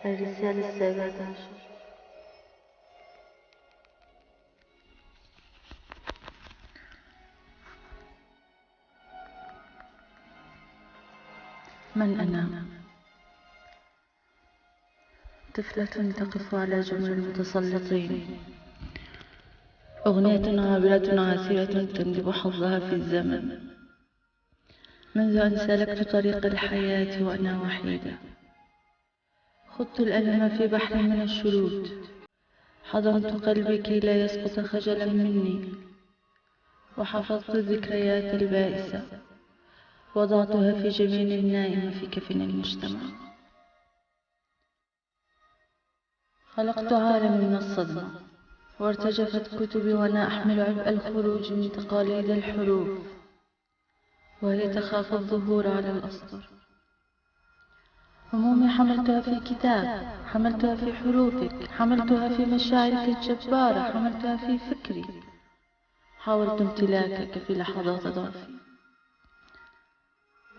الرسالة 17. من أنا؟ طفلة تقف على جمر المتسلطين، أغنية عابرة عاسرة تندب حظها في الزمن. منذ أن سلكت طريق الحياة وأنا وحيدة، خضت الألم في بحر من الشرود، حضنت قلبي كي لا يسقط خجلا مني، وحفظت الذكريات البائسة وضعتها في جبين النائم في كفن المجتمع. خلقت عالمي من الصدمة، وارتجفت كتبي وأنا أحمل عبء الخروج من تقاليد الحروف، وهي تخاف الظهور على الأسطر. همومي حملتها في كتاب، حملتها في حروفك، حملتها في مشاعرك الجبارة، حملتها في فكري. حاولت امتلاكك في لحظات ضعفي،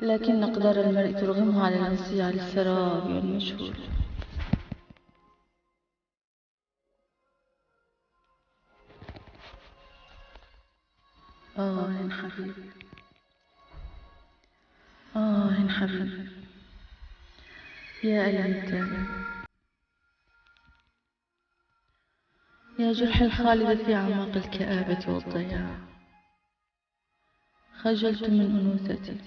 لكن أقدار المرء ترغمه على الانصياع للسراب والمجهول. يا حبيبي، يا حبيبي، يا ألم التائب، يا جرح الخالد في أعماق الكآبة والضياع. خجلت من أنوثتي،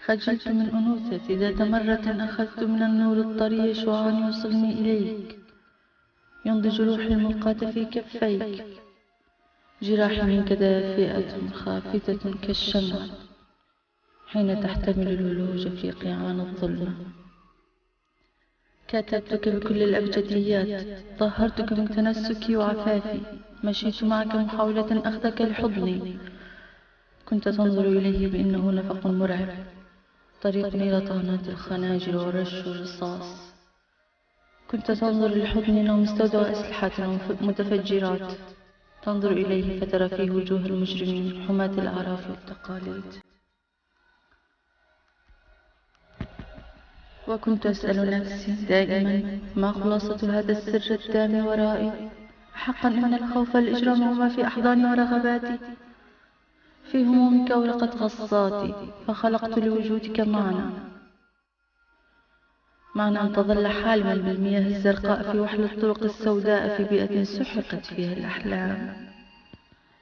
خجلت من أنوثتي. ذات مرة أخذت من النور الطري شعاعا يوصلني إليك، يمضي جروحي الملقاة في كفيك. جراحي منك دافئة خافتة كالشمع حين تحتمل الولوج في قيعان الظلمة. كاتبتك بكل الأبجديات، طهرتك من تنسكي وعفافي، مشيت معك محاولة أخذك لحضني. كنت تنظر إليه بأنه نفق مرعب، طريق إلى طعنات الخناجر ورش الرصاص. كنت تنظر للحضن أنه مستودع أسلحة ومتفجرات. تنظر إليه فترى فيه وجوه المجرمين حماة الأعراف والتقاليد. وكنت أسأل نفسي دائما، ما خلاصة هذا السر الدامي ورائي؟ حقا إن الخوف والإجرام هما في أحضاني ورغباتي، في همومك ورقة غصاتي، فخلقت لوجودك معنى أن تظل حالما بالمياه الزرقاء في وحل الطرق السوداء في بيئة سحقت فيها الأحلام.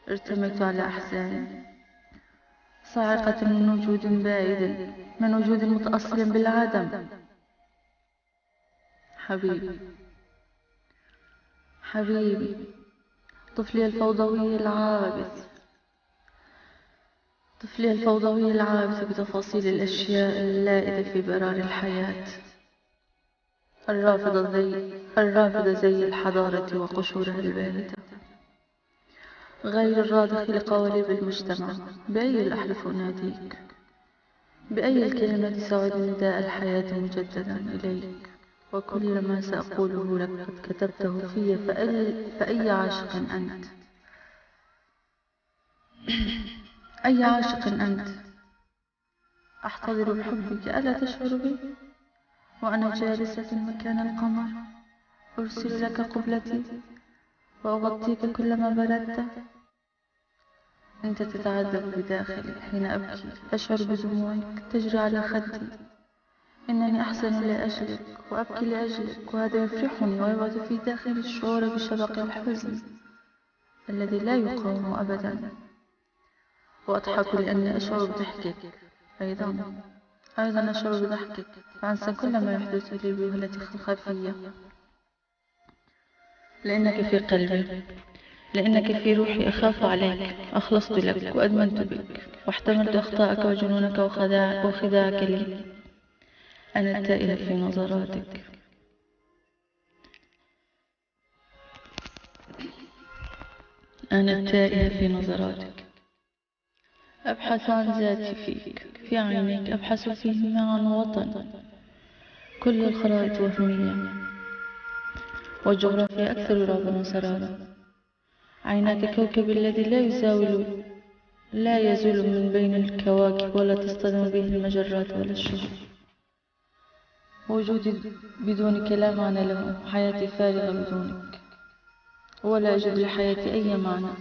ارتميت على أحزاني، صاعقة من وجود بائد، من وجود متأصل بالعدم. حبيبي، حبيبي، طفلي الفوضوي العابث، طفلي الفوضوي العابث بتفاصيل الأشياء اللائدة في برار الحياة، الرافضة زي الحضارة وقشورها الباردة، غير الراضخ لقوالب المجتمع. بأي الأحرف أناديك؟ بأي الكلمة سأعيد نداء الحياة مجددا إليك؟ وكل ما سأقوله لك قد كتبته في، فأي عاشق أنت؟ أي عاشق أنت؟ أحتضر بحبك، ألا تشعر بي؟ وأنا جالسة مكان القمر أرسل لك قبلتي وأغطيك كلما بردت. أنت تتعذب بداخلي حين أبكي، أشعر بدموعك تجري على خدي. إنني أحزن لأجلك وأبكي لأجلك، وهذا يفرحني ويبعث في داخلي الشعور بشبق الحزن الذي لا يقاوم أبدا. وأضحك لأني أشعر بضحكك أيضا أشعر بضحكك، فأنسى كل ما يحدث لي بوهلتي الخفية. لأنك في قلبي، لأنك في روحي. أخاف عليك، أخلصت لك وأدمنت بك، واحتملت أخطاءك وجنونك وخداعك لي. أنا التائه في نظراتك، أنا التائه في نظراتك. أبحث عن ذاتي فيك، في عينيك أبحث فيهما عن وطن. كل الخرائط وهمية، والجغرافيا أكثر رعبا وسرارا. عيناك كوكب الذي لا يزول من بين الكواكب، ولا تصطدم به المجرات ولا الشهب. وجودي بدونك لا معنى له، حياتي فارغة بدونك، ولا أجد لحياتي أي معنى.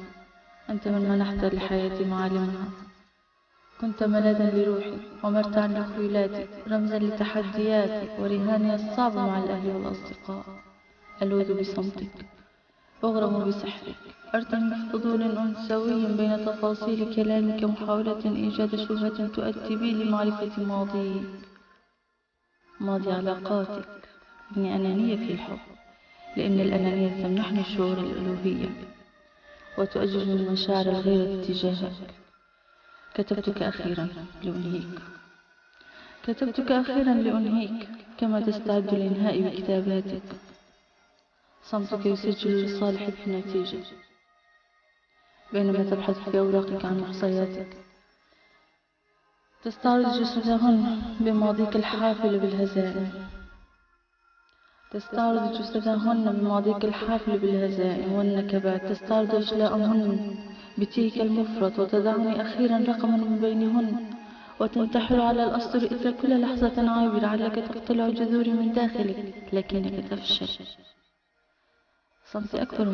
أنت من منحت لحياتي معالمها، كنت ملاذا لروحي ومرتعا لخيلاتي، رمزا لتحدياتي ورهاني الصعب مع الأهل والأصدقاء. ألوذ بصمتك، أغرم بسحرك، أرتمي بفضول أنثوي بين تفاصيل كلامك، محاولة إيجاد شبهة تؤدي بي لمعرفة ماضي علاقاتك. إني أنانية في الحب، لأن الأنانية تمنحني شعور الألوهية وتؤجج من مشاعر الغيرة تجاهك. كتبتك أخيرا لأنهيك كما تستعد لإنهاء بكتاباتك. صمتك يسجل لصالحك النتيجة، بينما تبحث في أوراقك عن محصياتك. تستعرض جثثهن بماضيك الحافل بالهزائم والنكبات. تستعرض إجلاءهن بتيك المفرط، وتدعني أخيرا رقما من بينهن، وتنتحر على الأسطر إثر كل لحظة عابرة. عليك تقتلع جذوري من داخلك، لكنك تفشل. صمتي أكبر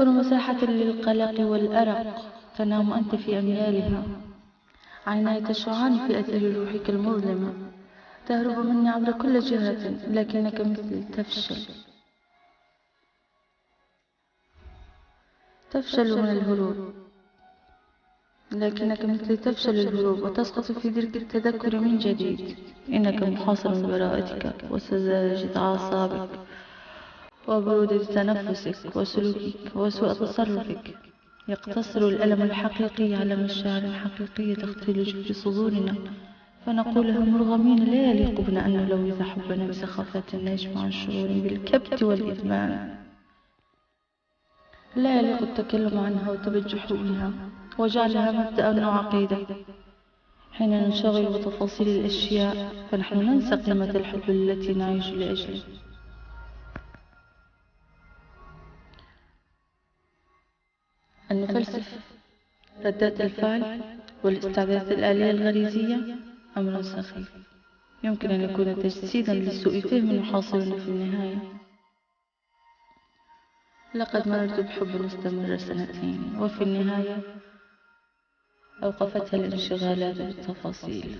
مساحة للقلق والأرق. تنام أنت في أميالها، عيناي تشعان في أثر روحك المظلمة. تهرب مني عبر كل جهة، لكنك مثلي تفشل الهروب وتسقط في درك التذكر من جديد. إنك محاصر ببراءتك وسذاجة أعصابك وبرودة تنفسك وسلوكك وسوء تصرفك. يقتصر الألم الحقيقي على مشاعر حقيقية تختلج في صدورنا، فنقولها مرغمين. لا يليق بنا أن نلوث حبنا بسخافات ناجمة عن شعور بالكبت والإدمان. لا يليق التكلم عنها والتبجح بها وجعلها مبدأ وعقيدة. حين ننشغل بتفاصيل الأشياء فنحن ننسى قيمة الحب التي نعيش لأجله. أن نفلسف ردات الفعل والاستعدادات الآلية الغريزية أمر سخيف، يمكن أن يكون تجسيدا لسوء فهم يحاصرنا في النهاية. لقد مررت بحب استمر 2 وفي النهاية أوقفتها الانشغالات بالتفاصيل،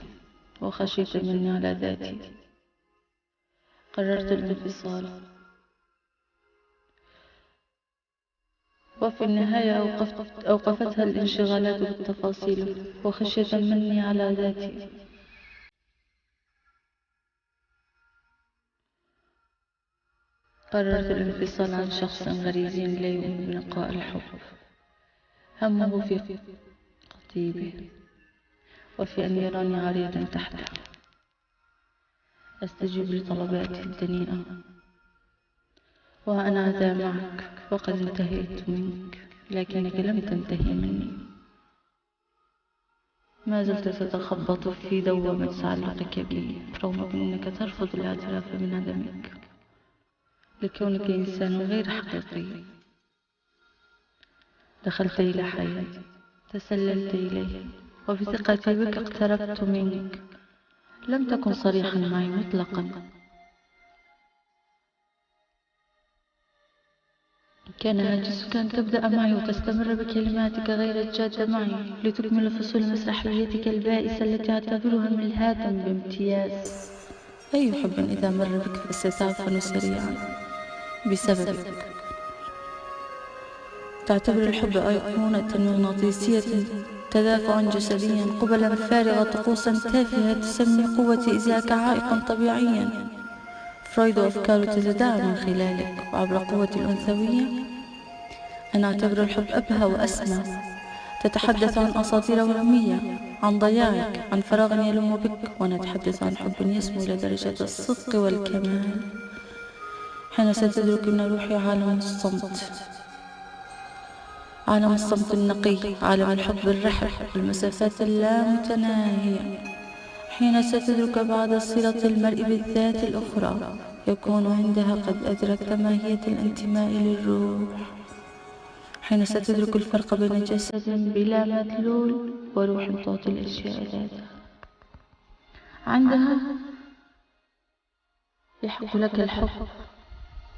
وخشيت مني على ذاتي. قررت الانفصال، وفي النهاية أوقفتها الانشغالات بالتفاصيل وخشية مني على ذاتي. قررت الانفصال عن شخص غريزي لا يؤمن بنقاء الحب، همه في قضيبه وفي أن يراني عريضا تحته، أستجيب لطلباته الدنيئة. وأنا ذا معك وقد انتهيت منك، لكنك لم تنتهي مني. ما زلت تتخبط في دوامة تعلقك بي، رغم أنك ترفض الاعتراف بندمك لكونك إنسان غير حقيقي. دخلت إلى حياتي، تسللت إليه، وبثقتي بك اقتربت منك. لم تكن صريحا معي مطلقا، كان هاجسك أن تبدأ معي وتستمر بكلماتك غير الجادة معي لتكمل فصول مسرحيتك البائسة التي أعتبرها ملهاة بامتياز. أي حب إذا مر بك فستعفن سريعا بسببك. تعتبر الحب أيقونة مغناطيسية تدافعا جسديا قبلا فارغة طقوسا تافهة تسمي قوة إزاك عائقا طبيعيا. فرويد وأفكاره تتداعى من خلالك، وعبر قوة الأنثوية أنا أعتبر الحب أبهى وأسمى. تتحدث عن أساطير وهمية، عن ضياعك، عن فراغ يلم بك، ونتحدث عن حب يسمو إلى درجة الصدق والكمال. حين ستدرك أن روحي عالم الصمت النقي، عالم الحب الرحب، المسافات اللامتناهية. حين ستدرك بعد صلة المرء بالذات الأخرى، يكون عندها قد أدركت ماهية الانتماء للروح. حين ستدرك الفرق بين جسد بلا مدلول وروح تعطي الأشياء ذاتها. عندها يحق لك الحب،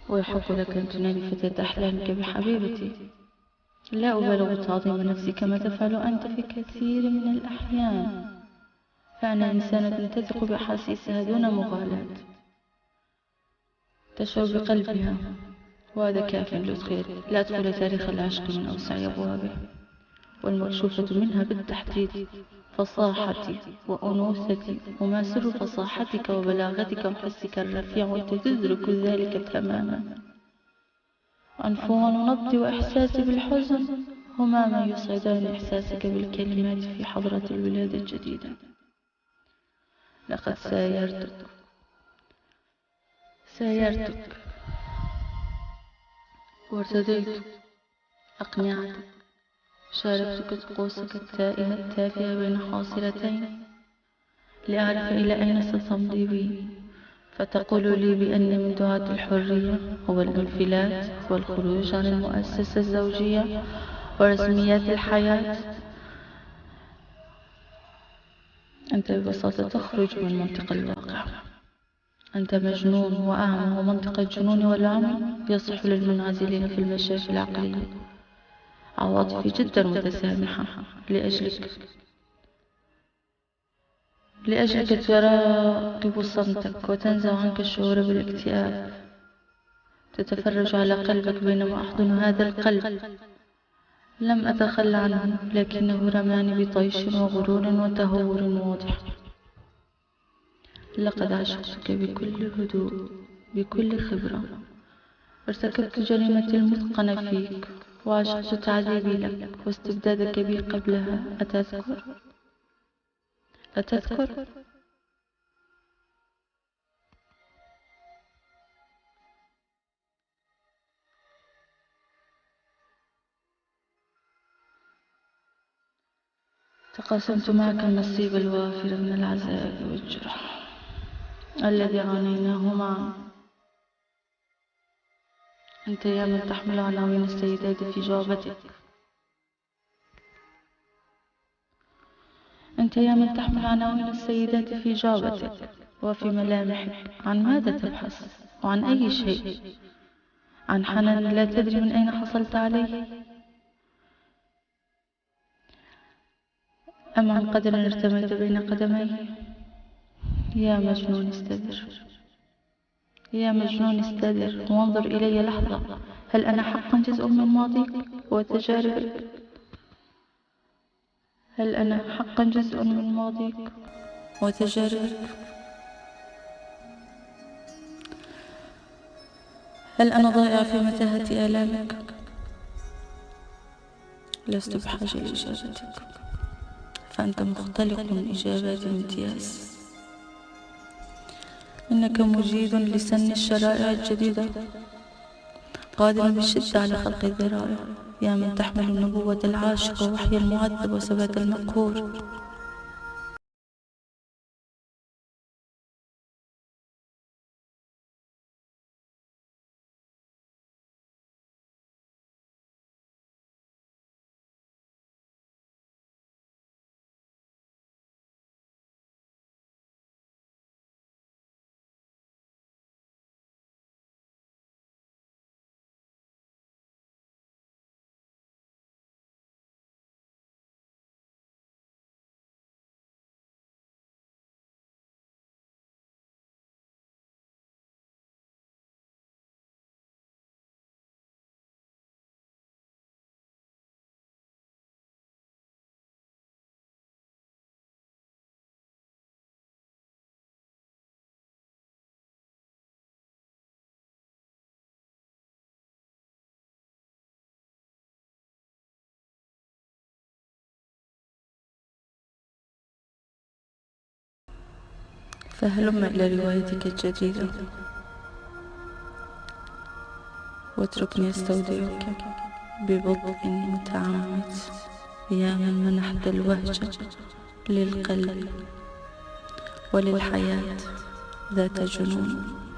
ويحق لك أن تنادي فتاة أحلامك بحبيبتي. لا أبالغ تعظيم نفسي كما تفعل أنت في كثير من الأحيان، فأنا إنسانة تثق بأحاسيسها دون مغالاة، تشعر بقلبها، وهذا كاف لأدخل تاريخ العشق من أوسع أبوابه، والمكشوفة منها بالتحديد فصاحتي وأنوثتي، وما سر فصاحتك وبلاغتك وحسك الرفيع وأنت تدرك ذلك تماما. أنفون نبضي وإحساسي بالحزن هما ما يسعدان إحساسك بالكلمات في حضرة الولادة الجديدة. لقد سايرتك وارتديت أقنعتك، شاركتك طقوسك التائهة التافهة بين حاصلتين لأعرف إلى أين ستمضي بي، فتقول لي بأني من دعاة الحرية والانفلات والخروج عن المؤسسة الزوجية ورسميات الحياة. أنت ببساطة تخرج من منطق الواقع، أنت مجنون وأعمى، ومنطق الجنون والعمى يصح للمنعزلين في المشاكل العقلية. عواطفي جدا متسامحة لأجلك تراقب صمتك وتنزع عنك الشعور بالاكتئاب، تتفرج على قلبك بينما أحضن هذا القلب. لم أتخلى عنه، لكنه رماني بطيش وغرور وتهور واضح. لقد عشقتك بكل هدوء، بكل خبرة، ارتكبت جريمة المتقنة فيك، وعشقت تعذيبي لك واستبدادك بي قبلها. أتذكر؟ تقاسمت معك النصيب الوافر من العذاب والجرح الذي عانيناه معا. أنت يا من تحمل عناوين السيدات في جعبتك، أنت يا من تحمل عناوين السيدات في جعبتك وفي ملامحك. عن ماذا تبحث؟ وعن أي شيء؟ عن حنان لا تدري من أين حصلت عليه، أم عن قدر ارتميت بين قدميه؟ يا مجنون استدر، يا مجنون استدر وانظر إلي لحظة. هل أنا حقا جزء من ماضيك وتجاربك؟ هل أنا حقا جزء من ماضيك وتجاربك؟ هل أنا ضائع في متاهة آلامك؟ لست بحاجة لإجابتك، فأنت مختلق من إجابات امتياز. إنك مجيد لسن الشرائع الجديدة، قادر بالشدة على خلق الذرائع. يا من تحمل النبوة العاشق ووحي المعذب وثبات المقهور. فهلم إلى روايتك الجديدة واتركني أستودعك ببطء متعمد. يا من منحت الوهج للقلب وللحياة ذات جنون.